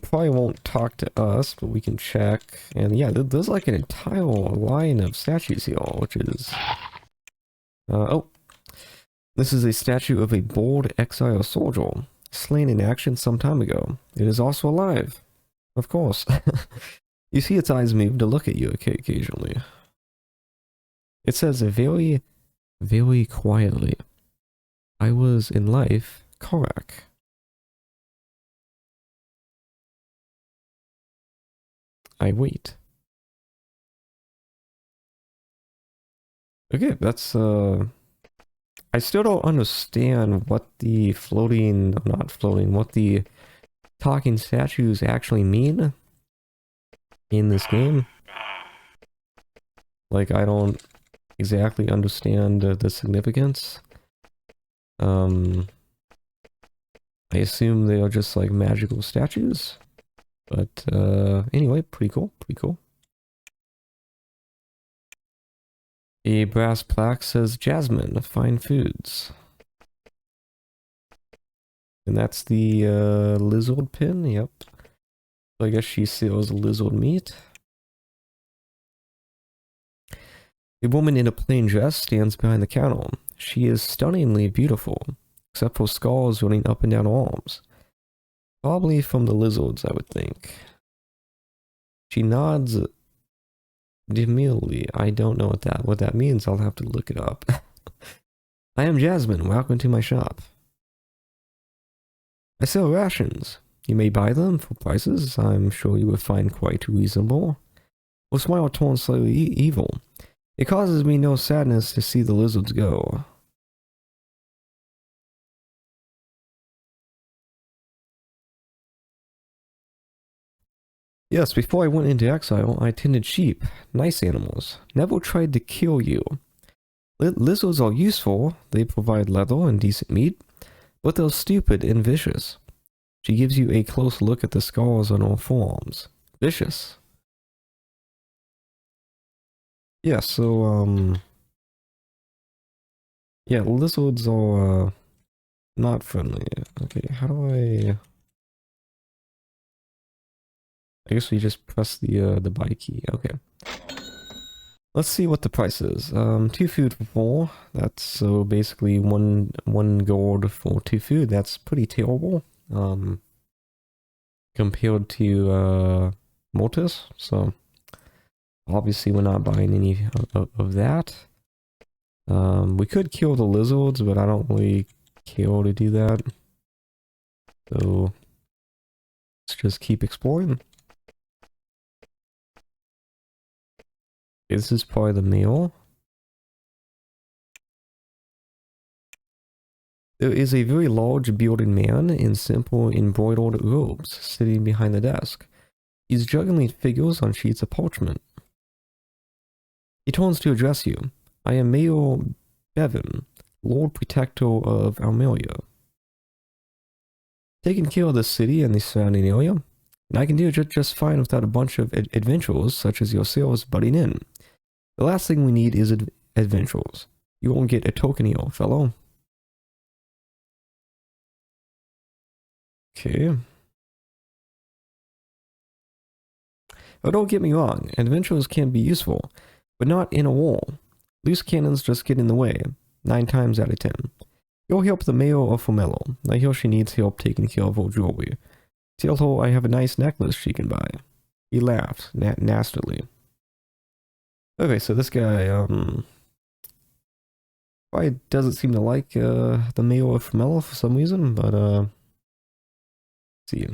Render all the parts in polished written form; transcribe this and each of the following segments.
Probably won't talk to us, but we can check. And yeah, there's like an entire line of statues here, which is... oh. This is a statue of a bold exile soldier, slain in action some time ago. It is also alive. Of course. You see its eyes move to look at you occasionally. It says very, very quietly, I was in life correct. I wait. Okay, that's I still don't understand what the what the talking statues actually mean in this game. Like, I don't exactly understand the significance. I assume they are just like magical statues. But anyway, pretty cool, pretty cool. A brass plaque says Jasmine, fine foods. And that's the lizard pin, yep. So I guess she sells lizard meat. A woman in a plain dress stands behind the counter. She is stunningly beautiful, except for scars running up and down her arms. Probably from the lizards, I would think. She nods demurely. I don't know what that means. I'll have to look it up. I am Jasmine. Welcome to my shop. I sell rations. You may buy them for prices I'm sure you will find quite reasonable. Her smile turns slightly evil. It causes me no sadness to see the lizards go. Yes, before I went into exile, I tended sheep, nice animals. Never tried to kill you. Lizards are useful, they provide leather and decent meat, but they're stupid and vicious. She gives you a close look at the scars on her forearms. Vicious. Yeah, so, yeah, lizards are, not friendly. Okay, how do I guess we just press the buy key. Okay. Let's see what the price is. 2 food for 4. That's so basically one gold for 2 food. That's pretty terrible. Compared to Mortis. So obviously we're not buying any of that. We could kill the lizards, but I don't really care to do that. So let's just keep exploring. This is probably the mail. There is a very large bearded man in simple embroidered robes sitting behind the desk. He's juggling figures on sheets of parchment. He turns to address you. I am Mayor Bevan, Lord Protector of Almeria. Taking care of the city and the surrounding area, and I can do it just fine without a bunch of adventurers such as yourselves butting in. The last thing we need is adventurers. You won't get a token here, fellow. Okay. Oh, don't get me wrong, adventurers can be useful, but not in a war. Loose cannons just get in the way, 9 times out of 10. You'll help the mayor of Formello. I hear she needs help taking care of her jewelry. Tell her I have a nice necklace she can buy. He laughed, nastily. Okay, so this guy, probably doesn't seem to like, the mayor of Formello for some reason, but, let's see.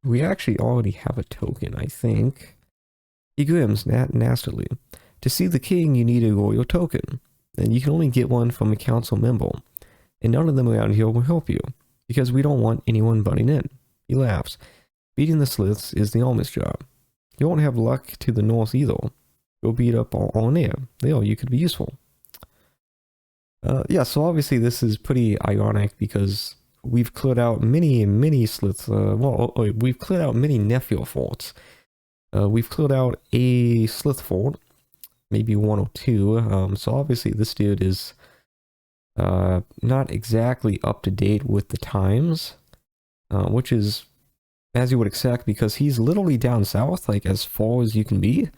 We actually already have a token, I think. He grins nastily. To see the king, you need a royal token, and you can only get one from a council member, and none of them around here will help you, because we don't want anyone butting in. He laughs. Beating the sliths is the almost job. You won't have luck to the north either. Go beat up on air. There, you could be useful. Yeah, so obviously this is pretty ironic because we've cleared out many sliths. We've cleared out many Nephiel forts. We've cleared out a slith fort, maybe 1 or 2. So obviously this dude is not exactly up to date with the times. which is as you would expect because he's literally down south, like as far as you can be.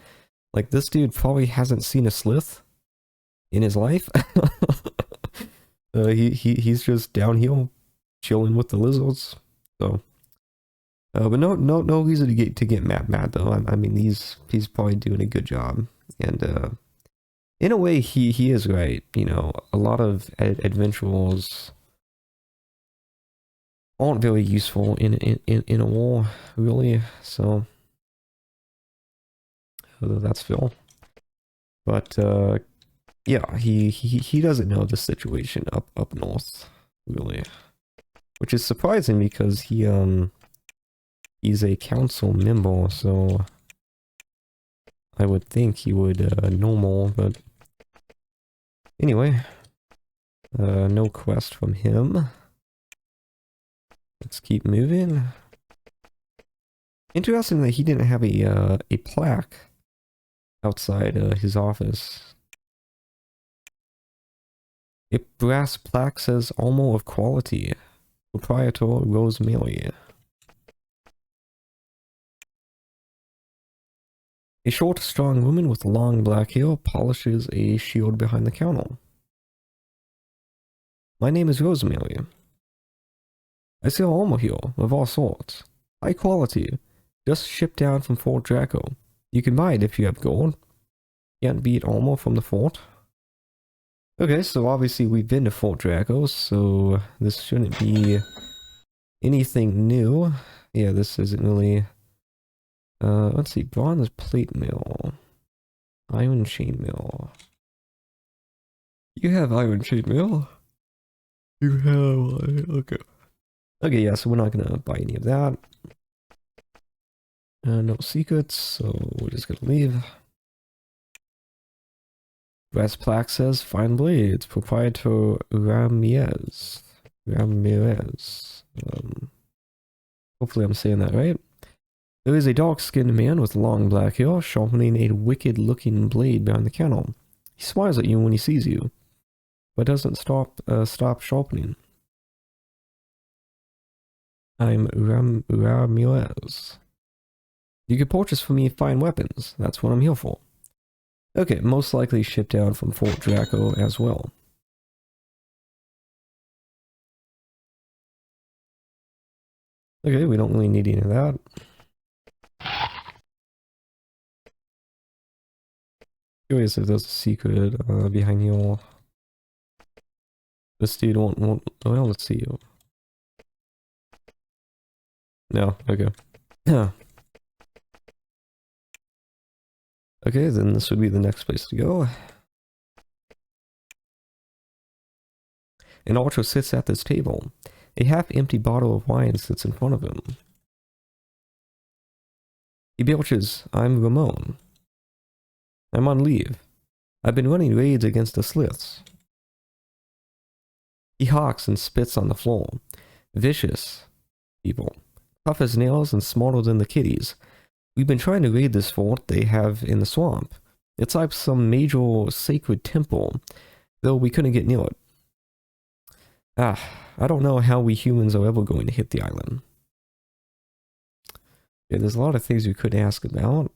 Like this dude probably hasn't seen a slith in his life. He's just down here chilling with the lizards. So, but no reason to get mad though. I mean, he's probably doing a good job, and in a way, he is right. You know, a lot of adventurers aren't very useful in a war, really. So, that's Phil. But yeah, he doesn't know the situation up north, really, which is surprising because he's a council member, so I would think he would know more. But anyway, no quest from him. Let's keep moving. Interesting that he didn't have a plaque outside his office. A brass plaque says "Almo of Quality, Proprietor Rosemary." A short, strong woman with long black hair polishes a shield behind the counter. My name is Rosemary. I sell armor here of all sorts. High quality. Just shipped down from Fort Draco. You can buy it if you have gold. Can't beat armor from the fort. Okay, so obviously we've been to Fort Draco, so this shouldn't be anything new. Yeah, this isn't really... let's see, bronze plate mill. Iron chain mill. You have iron chain mill? You have... okay. Okay, yeah, so we're not gonna buy any of that. No secrets, so we're just gonna leave. Brass plaque says, fine blades, proprietor Ramirez. Hopefully I'm saying that right. There is a dark-skinned man with long black hair, sharpening a wicked-looking blade behind the counter. He smiles at you when he sees you, but doesn't stop sharpening. I'm Ramirez. You could purchase for me fine weapons. That's what I'm here for. Okay, most likely shipped down from Fort Draco as well. Okay, we don't really need any of that. Curious if there's a secret behind here. This dude won't, well, let's see. No, okay. Okay, then this would be the next place to go. An archer sits at this table. A half-empty bottle of wine sits in front of him. He belches, I'm Ramon. I'm on leave. I've been running raids against the sliths. He hawks and spits on the floor. Vicious people. Tough as nails and smarter than the kitties. We've been trying to raid this fort they have in the swamp. It's like some major sacred temple, though we couldn't get near it. I don't know how we humans are ever going to hit the island. Yeah, there's a lot of things we could ask about.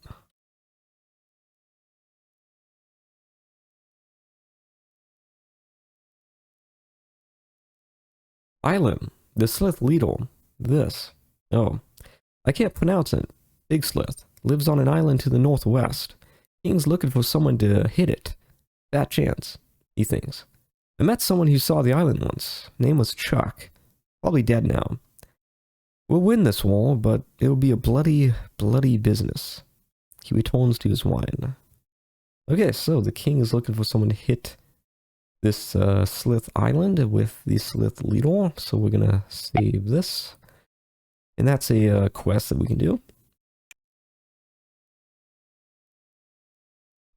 Island. The Slith Leader. This. Oh. I can't pronounce it. Big Slith. Lives on an island to the northwest. King's looking for someone to hit it. That chance, he thinks. I met someone who saw the island once. Name was Chuck. Probably dead now. We'll win this war, but it'll be a bloody, bloody business. He returns to his wine. Okay, so the king is looking for someone to hit this Slith Island with the Slith Leader. So we're gonna save this. And that's a quest that we can do.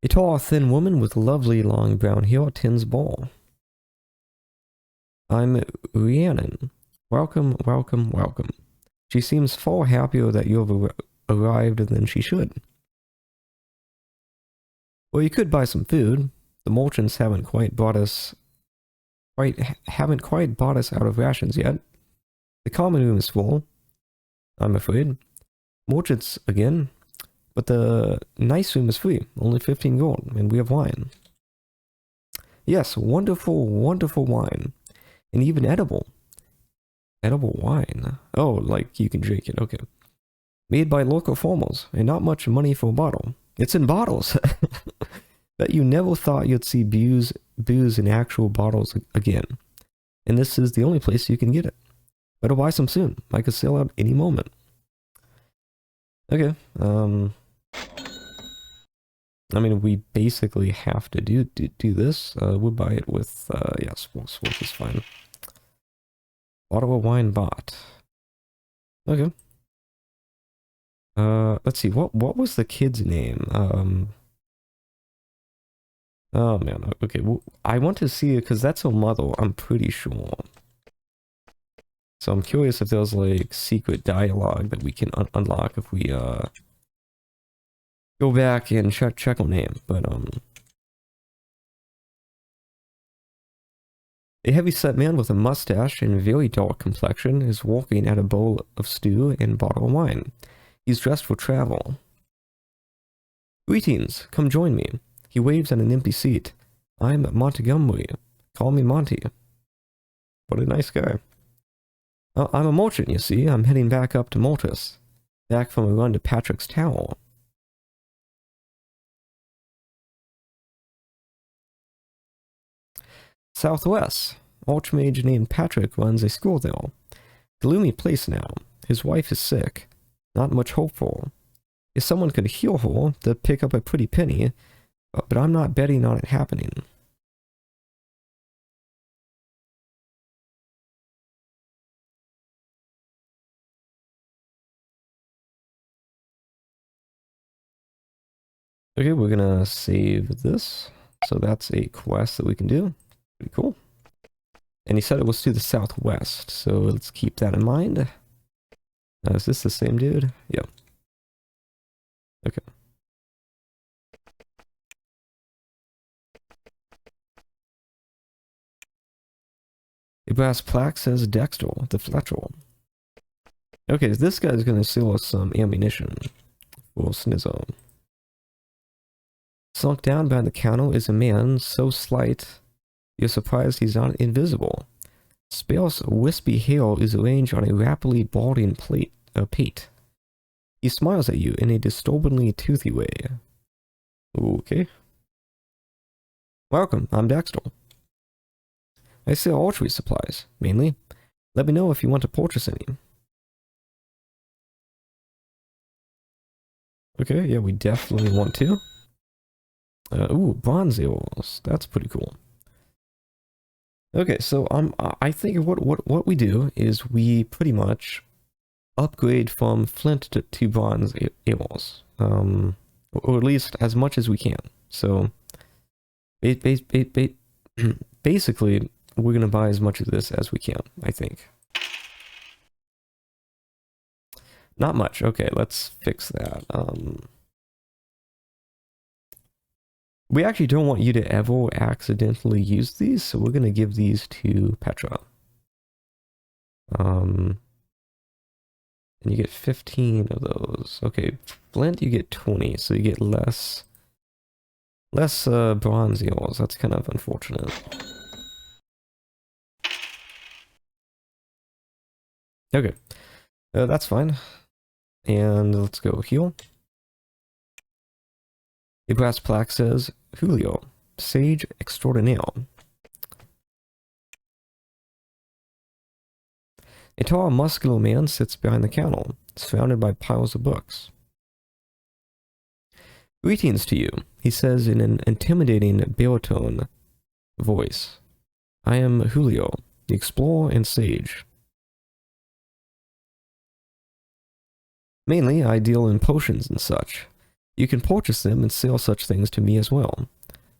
A tall, thin woman with lovely long brown hair tends ball. I'm Rhiannon. Welcome, welcome, welcome. She seems far happier that you have arrived than she should. Well, you could buy some food. The merchants haven't quite bought us out of rations yet. The common room is full. I'm afraid. Merchants again, but the nice room is free, only 15 gold, and we have wine. Yes, wonderful, wonderful wine, and even edible. Edible wine. Oh, like you can drink it, okay. Made by local farmers, and not much money for a bottle. It's in bottles. Bet you never thought you'd see booze in actual bottles again. And this is the only place you can get it. Better buy some soon. I could sell out any moment. Okay, I mean, we basically have to do this. We'll buy it with, yeah, Splorky is fine. Bottle of wine bought. Okay. Let's see, what was the kid's name? Oh man, okay, well, I want to see it because that's her mother, I'm pretty sure. So I'm curious if there's like secret dialogue that we can unlock if we go back and check her name, but a heavy-set man with a mustache and very dark complexion is walking at a bowl of stew and bottle of wine. He's dressed for travel. Greetings, come join me. He waves at an empty seat. I'm Montgomery. Call me Monty. What a nice guy. I'm a merchant, you see. I'm heading back up to Mortis. Back from a run to Patrick's Tower. Southwest. Archmage named Patrick runs a school there. Gloomy place now. His wife is sick. Not much hope for her. If someone could heal her, they'd pick up a pretty penny, but I'm not betting on it happening. Okay, we're gonna save this. So that's a quest that we can do. Pretty cool. And he said it was to the southwest, so let's keep that in mind. Is this the same dude? Yep. Okay. A brass plaque says Dexter, the Fletcher. Okay, so this guy's gonna sell us some ammunition. For Snizzo. Sunk down behind the counter is a man so slight you're surprised he's not invisible. Sparse, wispy hair is arranged on a rapidly balding pate. He smiles at you in a disturbingly toothy way. Okay. Welcome, I'm Dexter. I sell archery supplies, mainly. Let me know if you want to purchase any. Okay, yeah, we definitely want to. Ooh, bronze arrows. That's pretty cool. Okay, so I think what we do is we pretty much upgrade from flint to bronze arrows, or at least as much as we can. So basically, we're gonna buy as much of this as we can. I think. Not much. Okay, let's fix that. We actually don't want you to ever accidentally use these, so we're gonna give these to Petra. And you get 15 of those. Okay, flint you get 20, so you get less bronze eels. That's kind of unfortunate. Okay, that's fine. And let's go heal. A brass plaque says, Julio, Sage Extraordinaire. A tall, muscular man sits behind the counter, surrounded by piles of books. Greetings to you, he says in an intimidating baritone voice. I am Julio, the explorer and sage. Mainly, I deal in potions and such. You can purchase them and sell such things to me as well.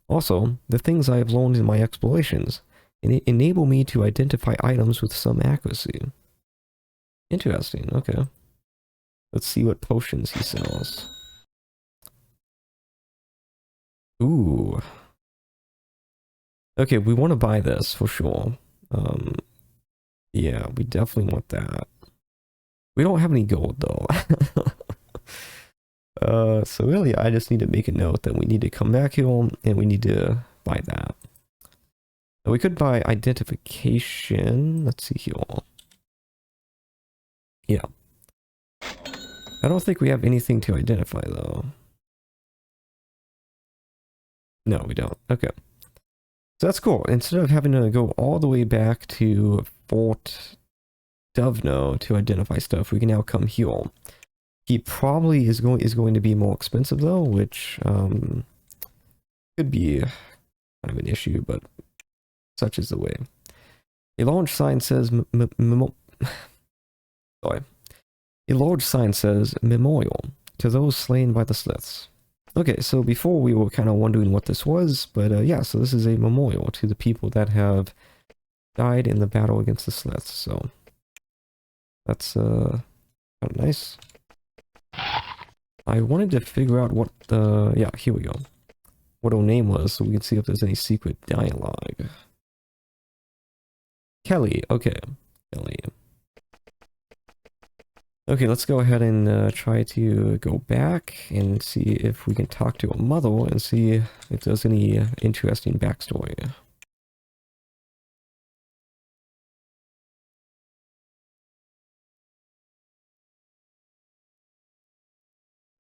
Also, the things I have learned in my explorations enable me to identify items with some accuracy. Interesting, okay. Let's see what potions he sells. Ooh. Okay, we want to buy this for sure. Yeah, we definitely want that. We don't have any gold though. So really, I just need to make a note that we need to come back here and we need to buy that. We could buy identification. Let's see here. Yeah. I don't think we have anything to identify though. No, we don't. Okay. So that's cool. Instead of having to go all the way back to Fort Dovno to identify stuff, we can now come here. He probably is going to be more expensive though, which could be kind of an issue, but such is the way. A large sign says sorry. A large sign says memorial to those slain by the Sliths. Okay, so before we were kind of wondering what this was, but yeah, so this is a memorial to the people that have died in the battle against the Sliths, so that's kind of nice. I wanted to figure out what the, yeah, here we go. What her name was, so we can see if there's any secret dialogue. Kelly, okay. Kelly. Okay, let's go ahead and try to go back and see if we can talk to her mother and see if there's any interesting backstory.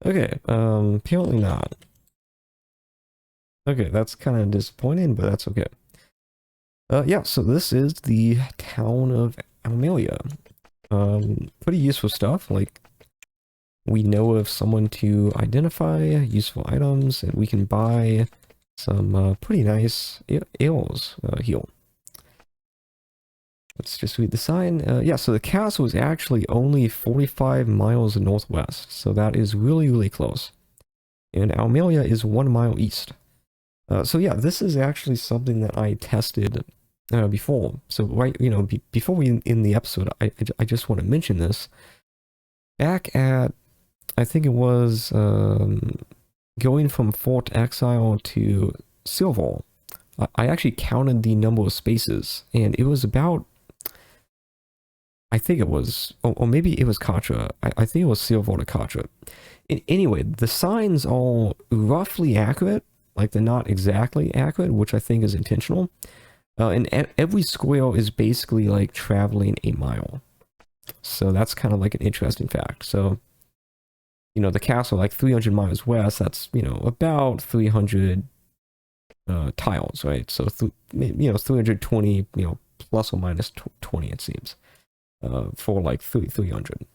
Okay, apparently not. Okay, that's kind of disappointing, but that's okay. Yeah, so this is the town of Almeria. Pretty useful stuff, like we know of someone to identify useful items, and we can buy some pretty nice ales here. Let's just read the sign. Yeah, so the castle is actually only 45 miles northwest, so that is really, really close. And Almeria is 1 mile east. So yeah, this is actually something that I tested before. So right, you know, before we in the episode, I just want to mention this. Back at, I think it was going from Fort Exile to Silver, I actually counted the number of spaces, and it was about, I think it was, or maybe it was Katra. I think it was Silver to Katra. Anyway, the signs are roughly accurate, like they're not exactly accurate, which I think is intentional. And every square is basically like traveling a mile. So that's kind of like an interesting fact. So, you know, the castle, like 300 miles west, that's, you know, about 300 tiles, right? So, you know, 320, you know, plus or minus 20, it seems, for like 300.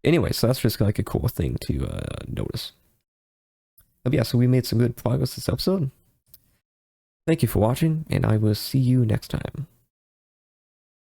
Anyway, so that's just like a cool thing to notice. But yeah, so we made some good progress this episode. Thank you for watching, and I will see you next time.